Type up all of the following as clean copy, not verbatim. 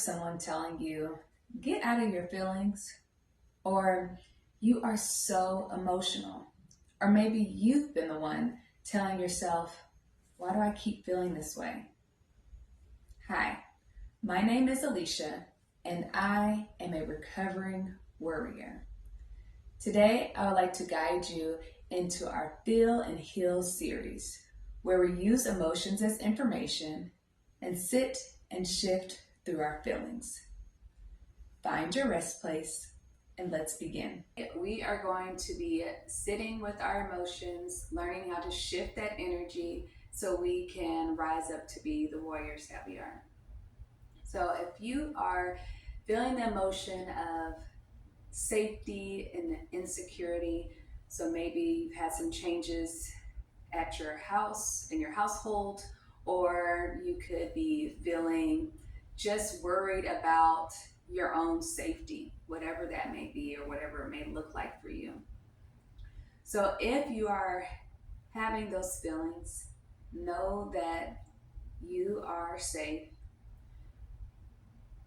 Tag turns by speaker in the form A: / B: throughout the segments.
A: someone telling you, get out of your feelings, or you are so emotional? Or maybe you've been the one telling yourself, why do I keep feeling this way? Hi, my name is Alicia, and I am a recovering worrier. Today, I would like to guide you into our Feel and Heal series, where we use emotions as information and sit and shift through our feelings. Find your rest place and let's begin. We are going to be sitting with our emotions, learning how to shift that energy so we can rise up to be the warriors that we are. So if you are feeling the emotion of safety and insecurity, so maybe you've had some changes at your house, in your household, or you could be feeling just worried about your own safety, whatever that may be or whatever it may look like for you. So if you are having those feelings, know that you are safe.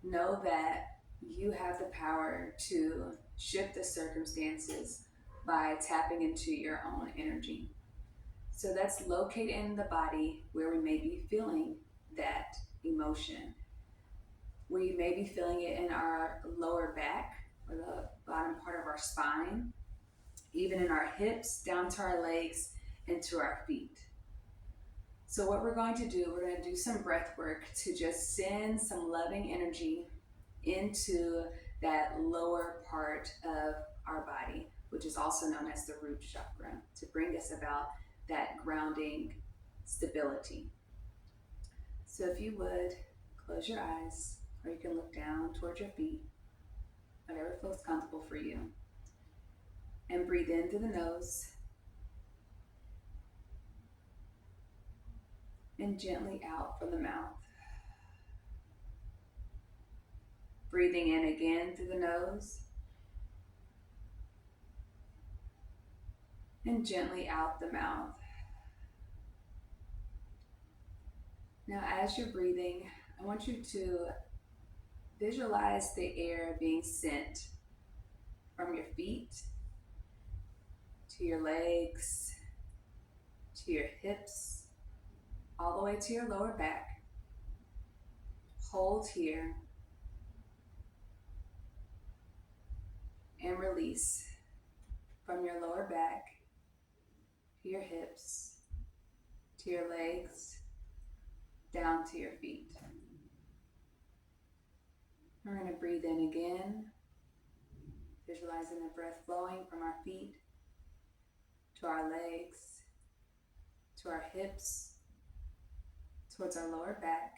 A: Know that you have the power to shift the circumstances by tapping into your own energy. So that's located in the body where we may be feeling that emotion. We may be feeling it in our lower back or the bottom part of our spine, even in our hips, down to our legs, and to our feet. So what we're going to do, we're going to do some breath work to just send some loving energy into that lower part of our body, which is also known as the root chakra, to bring us about that grounding stability. So if you would, close your eyes, or you can look down towards your feet, whatever feels comfortable for you, and breathe in through the nose and gently out from the mouth. Breathing in again through the nose and gently out the mouth. Now, as you're breathing, I want you to visualize the air being sent from your feet to your legs, to your hips, all the way to your lower back. Hold here and release from your lower back to your hips, to your legs, down to your feet. We're going to breathe in again, visualizing the breath flowing from our feet to our legs, to our hips, towards our lower back.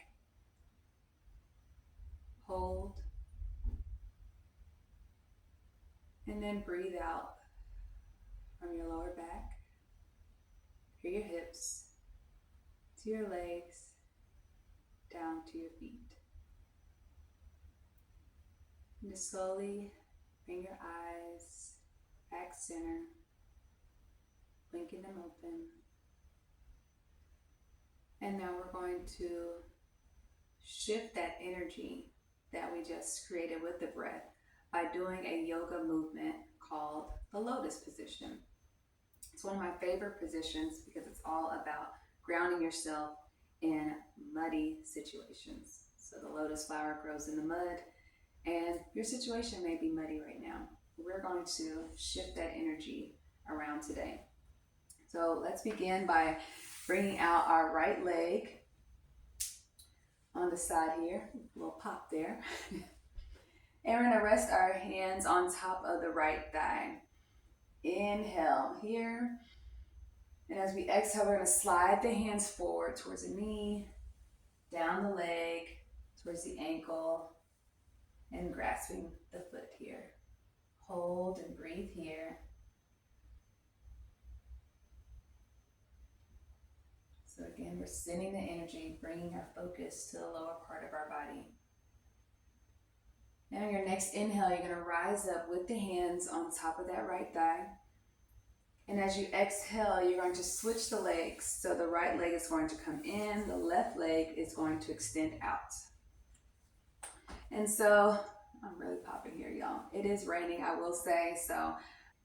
A: Hold, and then breathe out from your lower back, through your hips, to your legs, down to your feet. And just slowly bring your eyes back center, blinking them open. And now we're going to shift that energy that we just created with the breath by doing a yoga movement called the lotus position. It's one of my favorite positions because it's all about grounding yourself in muddy situations. So the lotus flower grows in the mud, and your situation may be muddy right now. We're going to shift that energy around today. So let's begin by bringing out our right leg on the side here, a little pop there. And we're going to rest our hands on top of the right thigh. Inhale here. And as we exhale, we're going to slide the hands forward towards the knee, down the leg, towards the ankle, and grasping the foot here. Hold and breathe here. So again, we're sending the energy, bringing our focus to the lower part of our body. Now your next inhale, you're going to rise up with the hands on top of that right thigh. And as you exhale, you're going to switch the legs. So the right leg is going to come in, the left leg is going to extend out. And so I'm really popping here, y'all. It is raining, I will say. So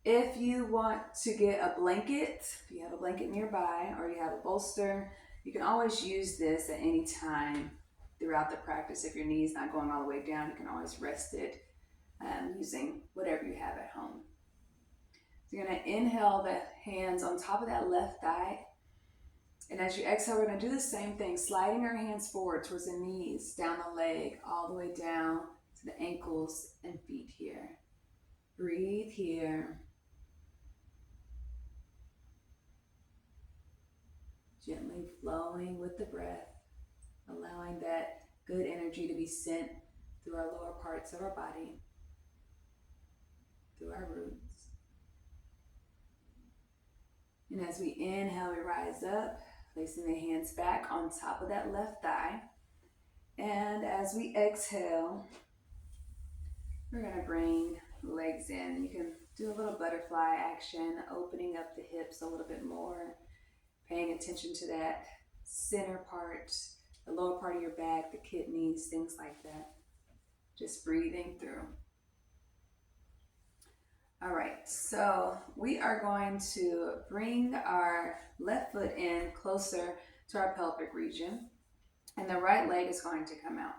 A: if you want to get a blanket, if you have a blanket nearby or you have a bolster, you can always use this at any time throughout the practice. If your knee is not going all the way down, you can always rest it using whatever you have at home. So you're going to inhale the hands on top of that left thigh. And as you exhale, we're going to do the same thing, sliding our hands forward towards the knees, down the leg, all the way down to the ankles and feet here. Breathe here. Gently flowing with the breath, allowing that good energy to be sent through our lower parts of our body, through our roots. And as we inhale, we rise up, placing the hands back on top of that left thigh. And as we exhale, we're going to bring legs in. You can do a little butterfly action, opening up the hips a little bit more, paying attention to that center part, the lower part of your back, the kidneys, things like that. Just breathing through. All right, so we are going to bring our left foot in closer to our pelvic region, and the right leg is going to come out.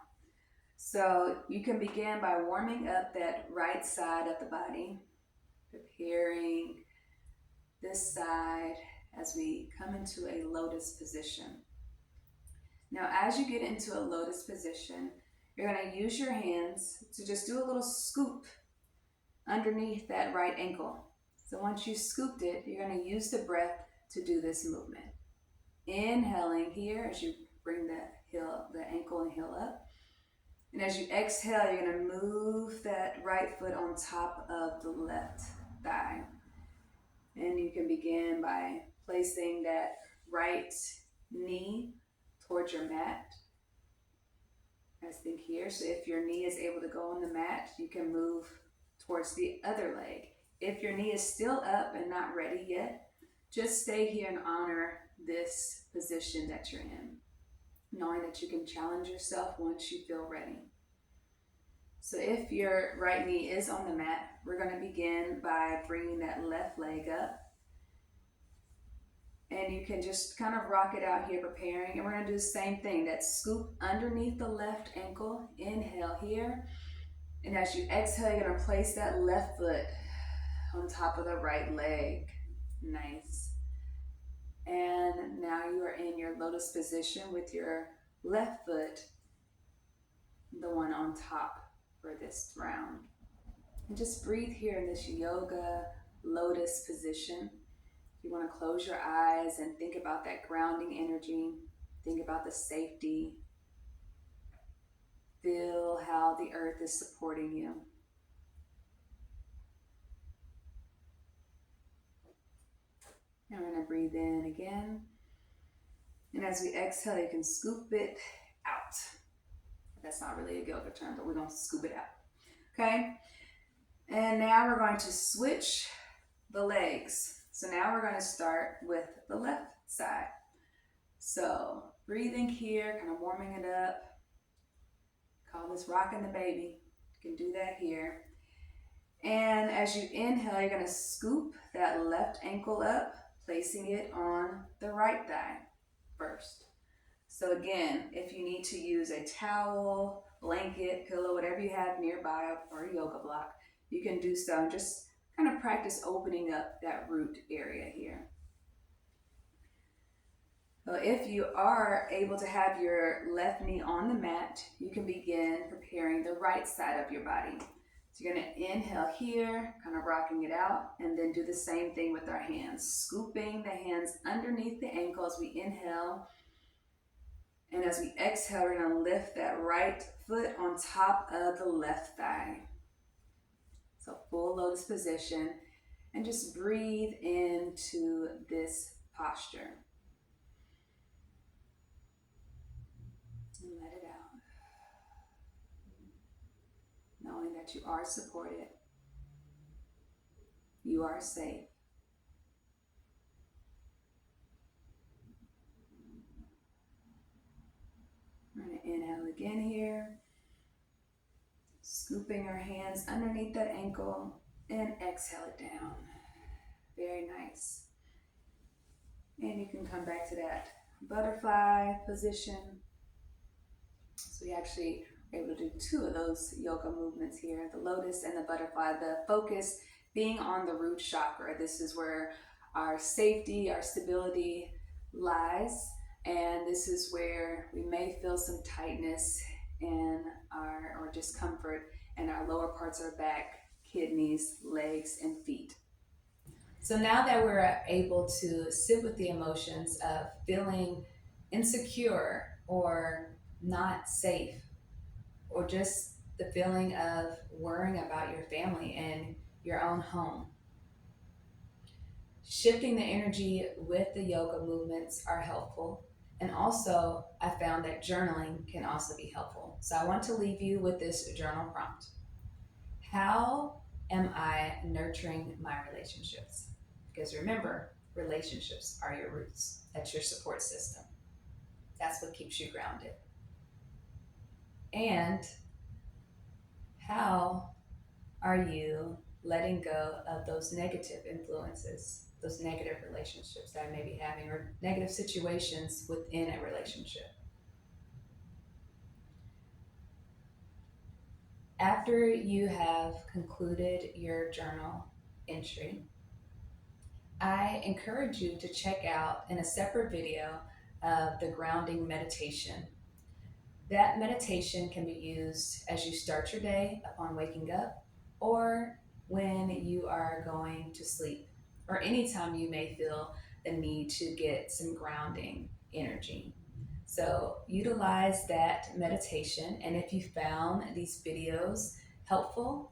A: So you can begin by warming up that right side of the body, preparing this side as we come into a lotus position. Now, as you get into a lotus position, you're going to use your hands to just do a little scoop underneath that right ankle. So once you scooped it, you're going to use the breath to do this movement. Inhaling here as you bring the ankle and heel up. And as you exhale, you're going to move that right foot on top of the left thigh. And you can begin by placing that right knee towards your mat. As think here, so if your knee is able to go on the mat, you can move towards the other leg. If your knee is still up and not ready yet, just stay here and honor this position that you're in, knowing that you can challenge yourself once you feel ready. So if your right knee is on the mat, we're going to begin by bringing that left leg up. And you can just kind of rock it out here, preparing. And we're going to do the same thing, that scoop underneath the left ankle. Inhale here. And as you exhale, you're going to place that left foot on top of the right leg. Nice. And now you are in your lotus position with your left foot, the one on top for this round. And just breathe here in this yoga lotus position. You want to close your eyes and think about that grounding energy. Think about the safety. Feel how the earth is supporting you. Now we're going to breathe in again. And as we exhale, you can scoop it out. That's not really a yoga term, but we're going to scoop it out. Okay? And now we're going to switch the legs. So now we're going to start with the left side. So breathing here, kind of warming it up. Call this rocking the baby. You can do that here. And as you inhale, you're going to scoop that left ankle up, placing it on the right thigh first. So again, if you need to use a towel, blanket, pillow, whatever you have nearby, or a yoga block, you can do so. And just kind of practice opening up that root area here. So if you are able to have your left knee on the mat, you can begin preparing the right side of your body. So you're going to inhale here, kind of rocking it out, and then do the same thing with our hands. Scooping the hands underneath the ankle as we inhale. And as we exhale, we're going to lift that right foot on top of the left thigh. So full lotus position. And just breathe into this posture. And let it out. Knowing that you are supported. You are safe. We're going to inhale again here. Scooping your hands underneath that ankle and exhale it down. Very nice. And you can come back to that butterfly position. So we actually are able to do two of those yoga movements here, the lotus and the butterfly. The focus being on the root chakra. This is where our safety, our stability lies. And this is where we may feel some tightness in our, or discomfort in our lower parts of our back, kidneys, legs, and feet. So now that we're able to sit with the emotions of feeling insecure or not safe, or just the feeling of worrying about your family and your own home, shifting the energy with the yoga movements are helpful. And also, I found that journaling can also be helpful. So I want to leave you with this journal prompt. How am I nurturing my relationships? Because remember, relationships are your roots. That's your support system. That's what keeps you grounded. And how are you letting go of those negative influences, those negative relationships that I may be having, or negative situations within a relationship? After you have concluded your journal entry, I encourage you to check out in a separate video of the grounding meditation. That meditation can be used as you start your day upon waking up, or when you are going to sleep, or anytime you may feel the need to get some grounding energy. So utilize that meditation, and if you found these videos helpful,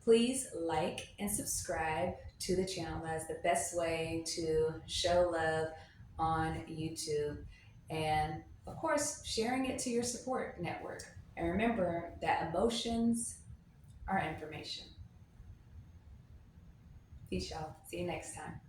A: please like and subscribe to the channel. That's the best way to show love on YouTube. And of course, sharing it to your support network. And remember that emotions are information. Peace, y'all. See you next time.